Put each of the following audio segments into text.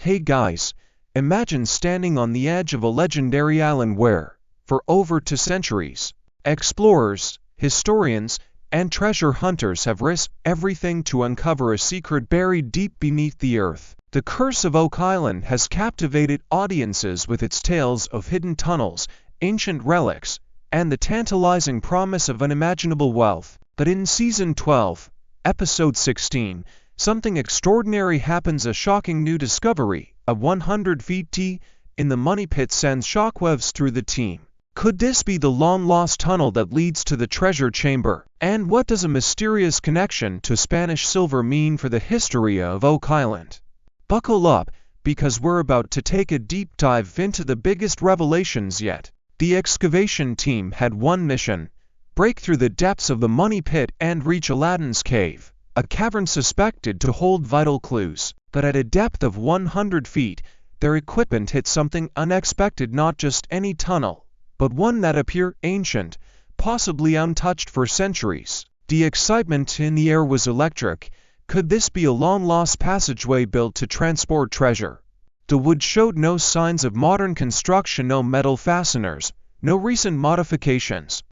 Hey guys, imagine standing on the edge of a legendary island where, for over 2 centuries, explorers, historians, and treasure hunters have risked everything to uncover a secret buried deep beneath the earth. The Curse of Oak Island has captivated audiences with its tales of hidden tunnels, ancient relics, and the tantalizing promise of unimaginable wealth. But in Season 12, Episode 16, something extraordinary happens. A shocking new discovery, a 100 feet deep in the money pit, sends shockwaves through the team. Could this be the long-lost tunnel that leads to the treasure chamber? And what does a mysterious connection to Spanish silver mean for the history of Oak Island? Buckle up, because we're about to take a deep dive into the biggest revelations yet. The excavation team had one mission: break through the depths of the money pit and reach Aladdin's cave, a cavern suspected to hold vital clues. But at a depth of 100 feet, their equipment hit something unexpected. Not just any tunnel, but one that appeared ancient, possibly untouched for centuries. The excitement in the air was electric. Could this be a long-lost passageway built to transport treasure? The wood showed no signs of modern construction, no metal fasteners, no recent modifications.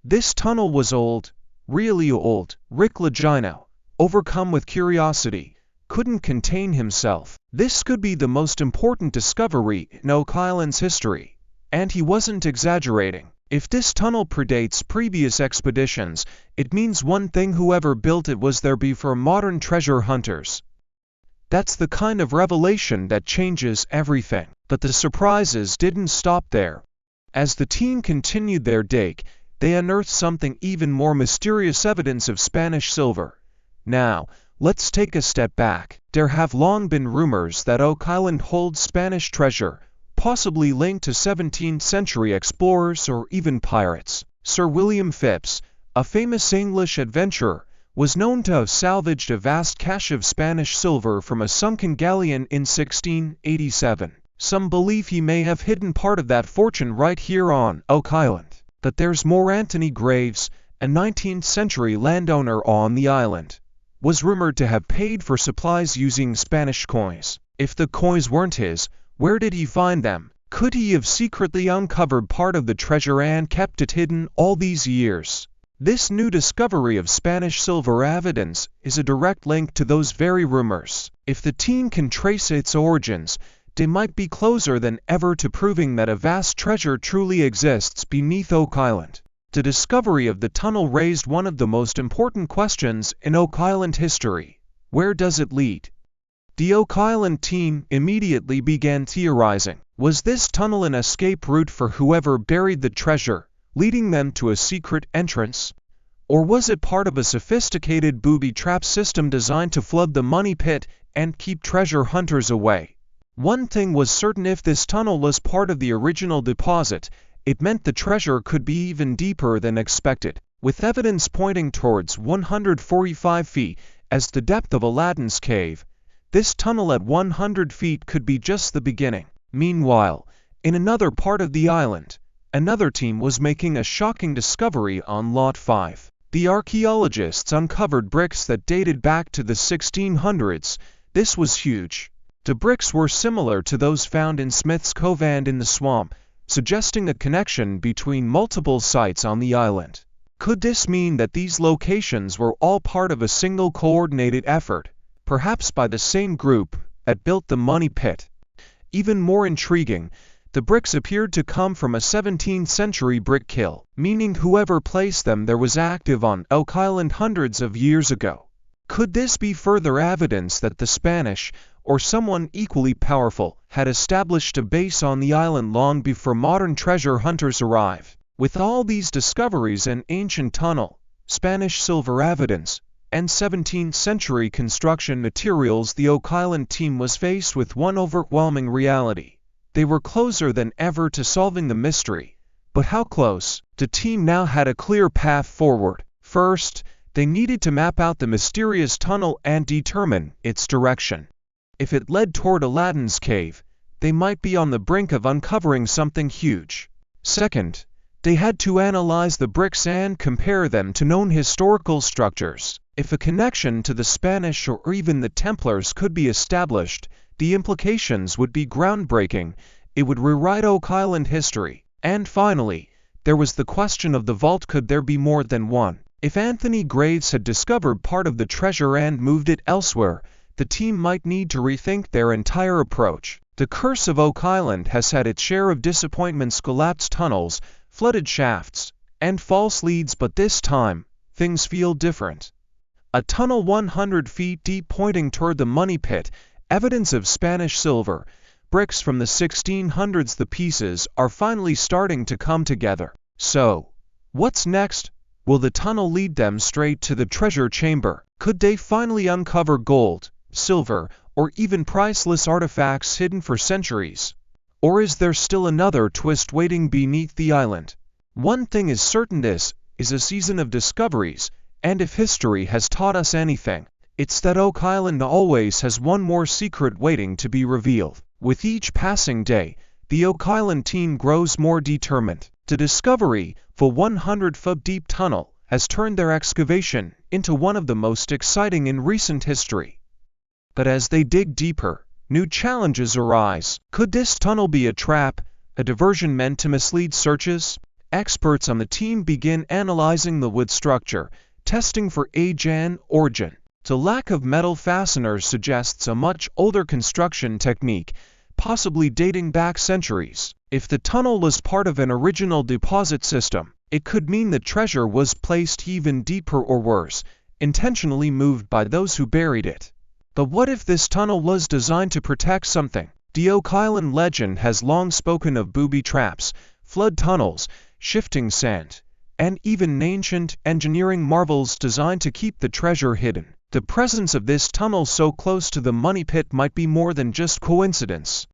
This tunnel was old, really old. Rick Logino, overcome with curiosity, couldn't contain himself. This could be the most important discovery in Oak Island's history, and he wasn't exaggerating. If this tunnel predates previous expeditions, it means one thing: whoever built it was there before modern treasure hunters. That's the kind of revelation that changes everything. But the surprises didn't stop there. As the team continued their dig, they unearthed something even more mysterious: evidence of Spanish silver. Now, let's take a step back. There have long been rumors that Oak Island holds Spanish treasure, possibly linked to 17th century explorers or even pirates. Sir William Phipps, a famous English adventurer, was known to have salvaged a vast cache of Spanish silver from a sunken galleon in 1687. Some believe he may have hidden part of that fortune right here on Oak Island. But there's more. Anthony Graves, a 19th century landowner on the island, was rumored to have paid for supplies using Spanish coins. If the coins weren't his, where did he find them? Could he have secretly uncovered part of the treasure and kept it hidden all these years? This new discovery of Spanish silver evidence is a direct link to those very rumors. If the team can trace its origins, they might be closer than ever to proving that a vast treasure truly exists beneath Oak Island. The discovery of the tunnel raised one of the most important questions in Oak Island history: where does it lead? The Oak Island team immediately began theorizing. Was this tunnel an escape route for whoever buried the treasure, leading them to a secret entrance? Or was it part of a sophisticated booby trap system designed to flood the money pit and keep treasure hunters away? One thing was certain: if this tunnel was part of the original deposit, it meant the treasure could be even deeper than expected. With evidence pointing towards 145 feet as the depth of Aladdin's cave, this tunnel at 100 feet could be just the beginning. Meanwhile, in another part of the island, another team was making a shocking discovery on Lot 5. The archaeologists uncovered bricks that dated back to the 1600s. This was huge. The bricks were similar to those found in Smith's Cove and in the swamp, suggesting a connection between multiple sites on the island. Could this mean that these locations were all part of a single coordinated effort, perhaps by the same group that built the money pit? Even more intriguing, the bricks appeared to come from a 17th century brick kiln, meaning whoever placed them there was active on Oak Island hundreds of years ago. Could this be further evidence that the Spanish, or someone equally powerful, had established a base on the island long before modern treasure hunters arrived? With all these discoveries: an ancient tunnel, Spanish silver evidence, and 17th century construction materials, the Oak Island team was faced with one overwhelming reality. They were closer than ever to solving the mystery. But how close? The team now had a clear path forward. First, they needed to map out the mysterious tunnel and determine its direction. If it led toward Aladdin's cave, they might be on the brink of uncovering something huge. Second, they had to analyze the bricks and compare them to known historical structures. If a connection to the Spanish or even the Templars could be established, The implications would be groundbreaking. It would rewrite Oak Island history. And finally, there was the question of the vault. Could there be more than one? If Anthony Graves had discovered part of the treasure and moved it elsewhere, the team might need to rethink their entire approach. The curse of Oak Island has had its share of disappointments: collapsed tunnels, flooded shafts, and false leads, but this time, things feel different. A tunnel 100 feet deep pointing toward the money pit, evidence of Spanish silver, bricks from the 1600s. The pieces are finally starting to come together. So, what's next? Will the tunnel lead them straight to the treasure chamber? Could they finally uncover gold, silver, or even priceless artifacts hidden for centuries? Or is there still another twist waiting beneath the island? One thing is certain: this is a season of discoveries, and if history has taught us anything, it's that Oak Island always has one more secret waiting to be revealed. With each passing day, the Oak Island team grows more determined. The discovery of a 100-foot deep tunnel has turned their excavation into one of the most exciting in recent history. But as they dig deeper, new challenges arise. Could this tunnel be a trap, a diversion meant to mislead searchers? Experts on the team begin analyzing the wood structure, testing for age and origin. The lack of metal fasteners suggests a much older construction technique, possibly dating back centuries. If the tunnel was part of an original deposit system, it could mean the treasure was placed even deeper, or worse, intentionally moved by those who buried it. But what if this tunnel was designed to protect something? The Oak Island legend has long spoken of booby traps, flood tunnels, shifting sand, and even ancient engineering marvels designed to keep the treasure hidden. The presence of this tunnel so close to the money pit might be more than just coincidence.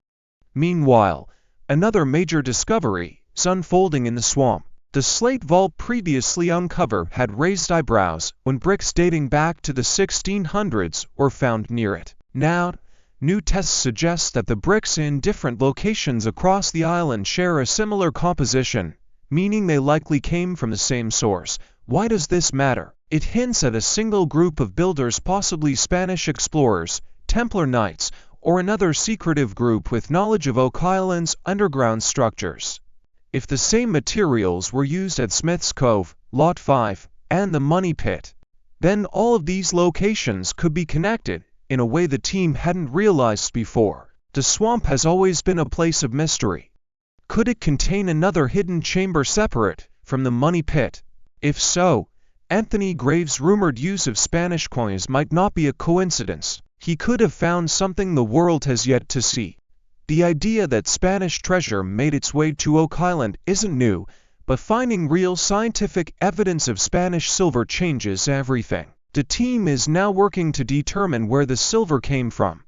Meanwhile, another major discovery is unfolding in the swamp. The slate vault previously uncovered had raised eyebrows when bricks dating back to the 1600s were found near it. Now, new tests suggest that the bricks in different locations across the island share a similar composition, meaning they likely came from the same source. Why does this matter? It hints at a single group of builders, possibly Spanish explorers, Templar Knights, or another secretive group with knowledge of Oak Island's underground structures. If the same materials were used at Smith's Cove, Lot 5, and the Money Pit, then all of these locations could be connected in a way the team hadn't realized before. The swamp has always been a place of mystery. Could it contain another hidden chamber separate from the Money Pit? If so, Anthony Graves' rumored use of Spanish coins might not be a coincidence. He could have found something the world has yet to see. The idea that Spanish treasure made its way to Oak Island isn't new, but finding real scientific evidence of Spanish silver changes everything. The team is now working to determine where the silver came from.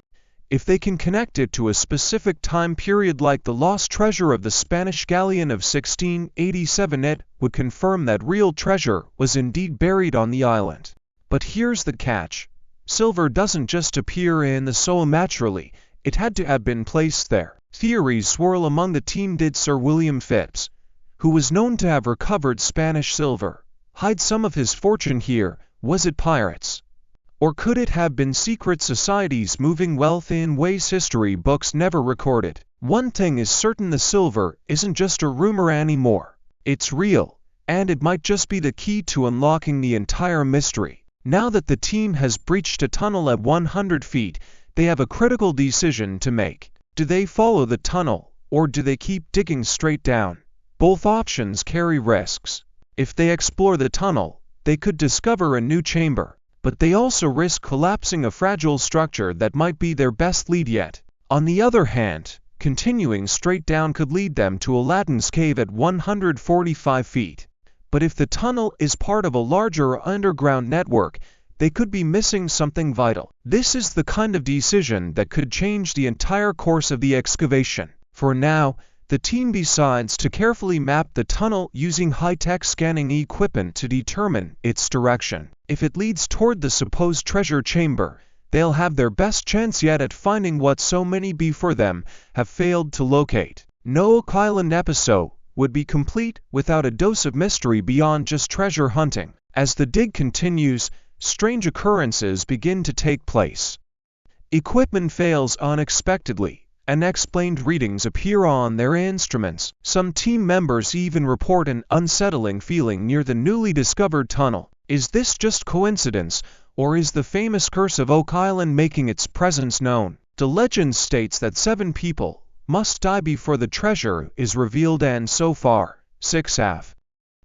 If they can connect it to a specific time period like the lost treasure of the Spanish galleon of 1687, it would confirm that real treasure was indeed buried on the island. But here's the catch. Silver doesn't just appear in the soil naturally, it had to have been placed there. Theories swirl among the team. Did Sir William Phipps, who was known to have recovered Spanish silver, hide some of his fortune here? Was it pirates? Or could it have been secret societies moving wealth in ways history books never recorded? One thing is certain: the silver isn't just a rumor anymore. It's real, and it might just be the key to unlocking the entire mystery. Now that the team has breached a tunnel at 100 feet, they have a critical decision to make. Do they follow the tunnel, or do they keep digging straight down? Both options carry risks. If they explore the tunnel, they could discover a new chamber, but they also risk collapsing a fragile structure that might be their best lead yet. On the other hand, continuing straight down could lead them to Aladdin's cave at 145 feet. But if the tunnel is part of a larger underground network, they could be missing something vital. This is the kind of decision that could change the entire course of the excavation. For now, the team decides to carefully map the tunnel using high-tech scanning equipment to determine its direction. If it leads toward the supposed treasure chamber, they'll have their best chance yet at finding what so many before them have failed to locate. No Oak Island episode would be complete without a dose of mystery beyond just treasure hunting. As the dig continues, strange occurrences begin to take place. Equipment fails unexpectedly. Unexplained readings appear on their instruments. Some team members even report an unsettling feeling near the newly discovered tunnel. Is this just coincidence, or is the famous curse of Oak Island making its presence known? The legend states that 7 people must die before the treasure is revealed, and so far, 6 have.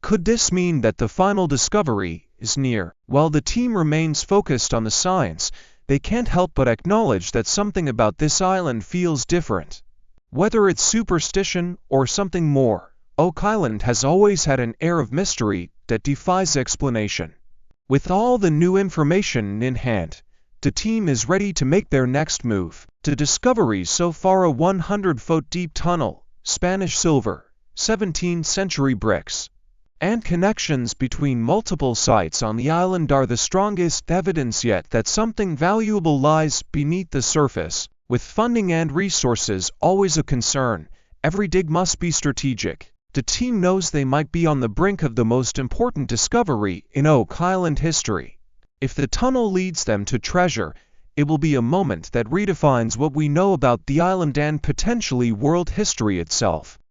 Could this mean that the final discovery is near? While the team remains focused on the science, they can't help but acknowledge that something about this island feels different. Whether it's superstition or something more, Oak Island has always had an air of mystery that defies explanation. With all the new information in hand, the team is ready to make their next move. The discoveries so far: a 100-foot deep tunnel, Spanish silver, 17th century bricks, and connections between multiple sites on the island are the strongest evidence yet that something valuable lies beneath the surface. With funding and resources always a concern, every dig must be strategic. The team knows they might be on the brink of the most important discovery in Oak Island history. If the tunnel leads them to treasure, it will be a moment that redefines what we know about the island and potentially world history itself.